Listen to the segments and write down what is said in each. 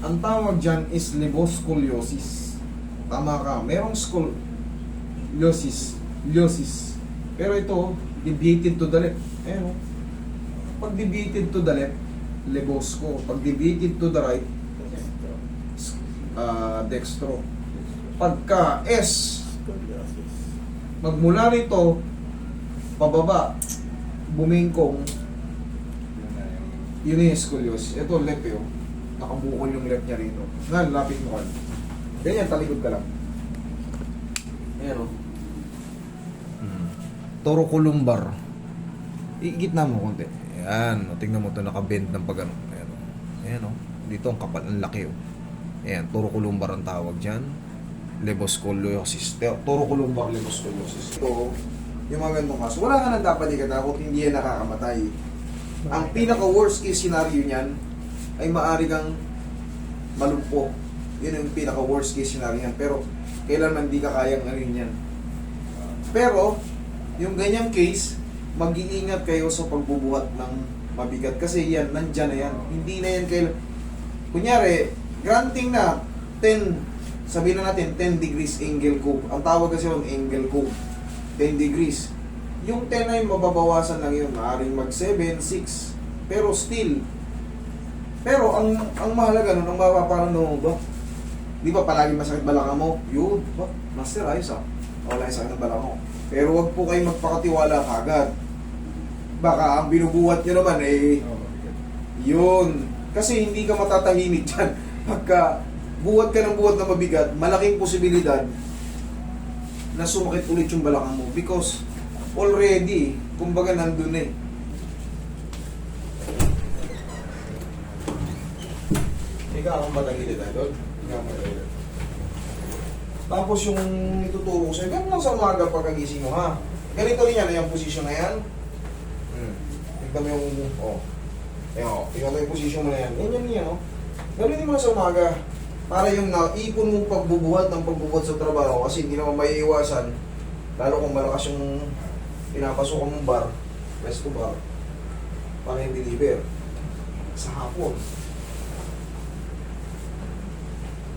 Ang tawag dyan is levoscoliosis. Tama ka, merong scoliosis, liosis. Pero ito, deviated to the left. Ayan o. Pag deviated to the left, levosco. Pag deviated to the right, dextro. Pagka S, magmula nito, pababa, bumingkong, yun yung scoliosis. Ito, left yun. Nakabukol yung left niya rito. Nga, lapit mo ka. Ganyan, talikod ka lang. Ayan o. Thoracolumbar. Igitna mo konti. Ayan, o, tingnan mo ito, nakabend ng pag ano. Ayan o. Ayan o. Dito ang kapal, ang laki o. Ayan, thoracolumbar ang tawag dyan. Levoscoliosis. Thoracolumbar levoscoliosis. Ito, yung mga ganitong kaso. Wala ka nang dapat ikatakot, hindi yan nakakamatay. Ang pinaka-worst case scenario niyan ay maaari kang malumpo. Yun yung pinaka-worst case scenario niyan. Pero, kailanman di ka kayang ano yan. Pero, yung ganyang case, mag-iingat kayo sa pagbubuhat ng mabigat. Kasi yan, nandyan na yan. Hindi na yan kailangan. Kunyari, granting na 10, sabihin na natin 10 degrees angle cove. Ang tawag kasi yun, angle cove. 10 degrees. Yung 10 na yun, mababawasan lang yun. Maaaring mag 7, 6. Pero still. Pero ang mahalaga nun, ang mapaparang mo ba? Di ba palagi masakit balakang mo? Yun. Ba? Master, ayos ah. Wala yung sakit ng balakang mo. Pero wag po kayo magpakatiwala kagad. Baka ang binubuhat nyo naman eh, yun. Kasi hindi ka matatahimik dyan. Pagka buhat ka ng buhat na mabigat, malaking posibilidad na sumakit ulit yung balakang mo. Because already, kumbaga nandun eh. Ikaw ang matagilid idol. Ikaw ang matagilid. Tapos yung ituturo ko sa'yo, ganun lang sa umaga pagkagising mo ha. Ganito rin yan, yung position na yan. Tignan mo yung, tignan mo yung position mo na yan. Ganyan yan, Ganun din mo sa umaga. Para yung naipon mong pagbubuhat ng pagbubuhat sa trabaho kasi hindi naman may iwasan. Lalo kung malakas yung pinapasukan mong bar, resto bar, para yung deliver. Sa hapon.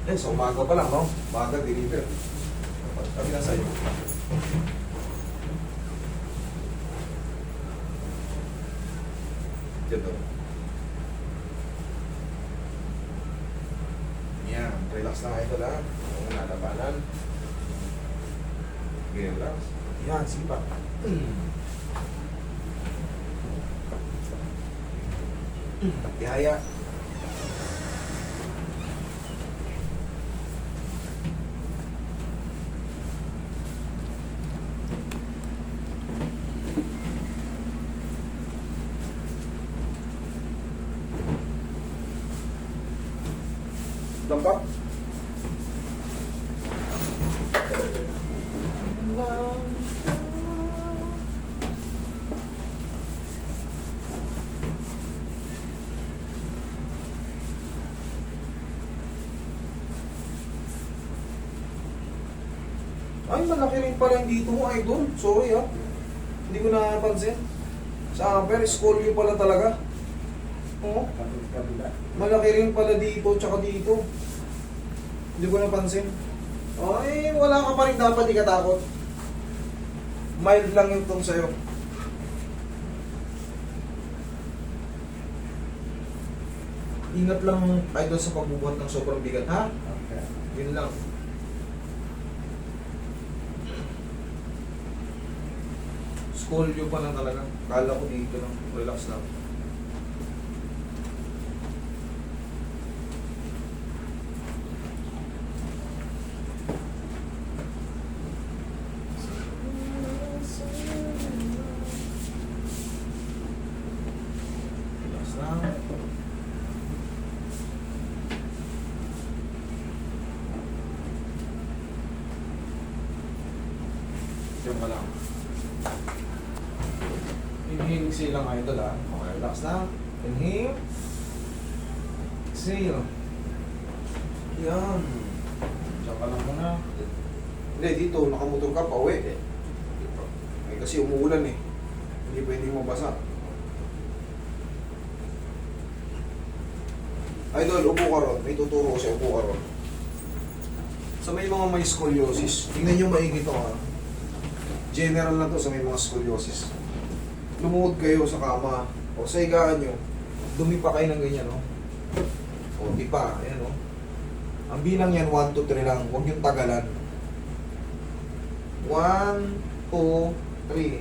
Sa umaga pa lang, Umaga, deliver. Sabi na sa'yo. Dito. Yan. Relax na kayo lahat. Huwag nalabanan. Relax. Yan, sipa. Tihaya. Dampak. Ay, malaki rin pala yung dito mo, idol. Sorry hindi ko napansin. Sa upper, scolio pala talaga. Malaki rin pala dito, tsaka dito. Hindi ko napansin. Ay, wala ka pa rin dapat ikatakot. Mild lang yung tong sa'yo. Ingat lang idol sa pagbubuhat ng sobrang bigat, ha? Okay. Yun lang. Scolio pa lang talaga. Kala ko dito lang. Relax lang. Relax lang. Diyan ka lang. Inhale, exhale lang kayo doon Okay, relax na. Inhale. Exhale. Yan. Diyan ka lang muna. Hindi, dito, nakamotor ka, pauwi. Eh, kasi umuulan eh. Hindi pwede mabasa. Idol, upo ka ron. May tuturo ko siya, upo ka ron. Sa may mga may scoliosis, tingnan nyo maigi to ha. General na to sa may mga scoliosis. Lumuhod kayo sa kama o sa higaan nyo, dumi pa kayo ng ganyan, no? O, di pa, ayan, no? Ang bilang yan, 1, 2, 3 lang. Huwag yung tagalan. 1, 2, 3.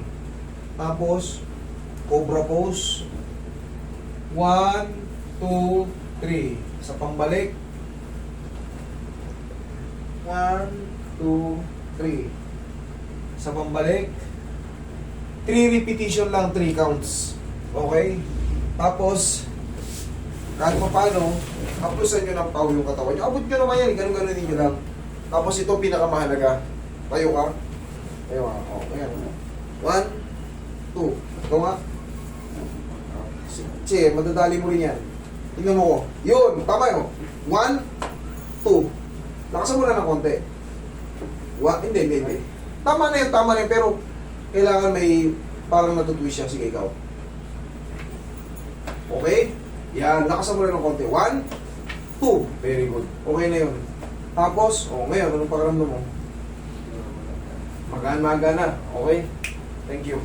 Tapos, cobra pose. 1, 2, 3. Sa pambalik. 1, 2, 3. Sa pambalik. 3 repetition lang, 3 counts. Okay? Tapos, kahit pa paano, hapusan nyo ng pau yung katawan nyo. Abot nyo naman yan, ganun-ganun ninyo lang. Tapos ito pinakamahalaga. Tayo ka. Tayo ka. O, ayan. 1, 2. Ikaw nga. Sige, madadali mo rin yan. Tingnan mo ko. Yun, tama yun. 1, 2. Lakasan mo na ng konti. Hindi. Tama na yun, pero kailangan may parang natutwist siya. Sige, ikaw. Okay? Yan, lakasan mo na ng konti. 1, 2. Very good. Okay na yun. Tapos, ngayon, anong pakiramdam mo? Magaan-maga na. Okay? Thank you.